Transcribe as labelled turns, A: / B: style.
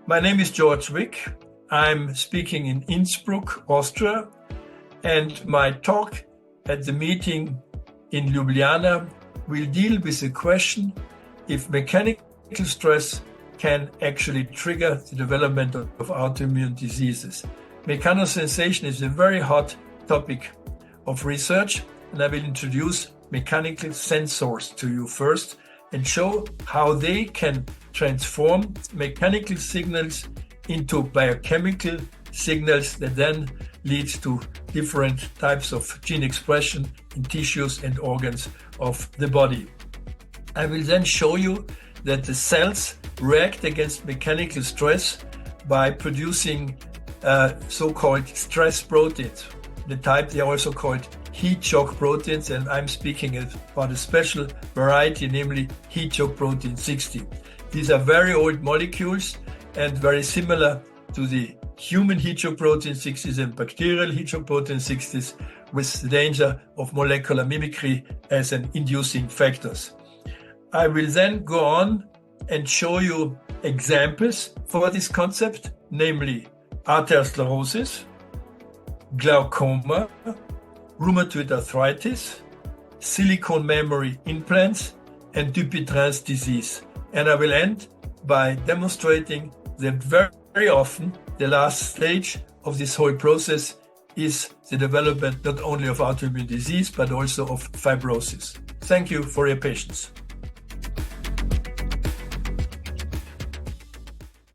A: My name is Georg Wick. I'm speaking in Innsbruck, Austria, and my talk at the meeting in Ljubljana will deal with the question if mechanical stress can actually trigger the development of autoimmune diseases. Mechanosensation is a very hot topic of research, and I will introduce mechanical sensors to you first and show how they can transform mechanical signals into biochemical signals that then lead to different types of gene expression in tissues and organs of the body. I will then show you that the cells react against mechanical stress by producing so-called stress proteins. The type they are also called heat shock proteins, and I'm speaking about a special variety, namely heat shock protein 60. These are very old molecules and very similar to the human heat shock protein 60s and bacterial heat shock protein 60s, with the danger of molecular mimicry as an inducing factors. I will then go on and show you examples for this concept, namely atherosclerosis, glaucoma, rheumatoid arthritis, silicone memory implants, and Dupuytren's disease. And I will end by demonstrating that very often the last stage of this whole process is the development not only of autoimmune disease, but also of fibrosis. Thank you for your patience.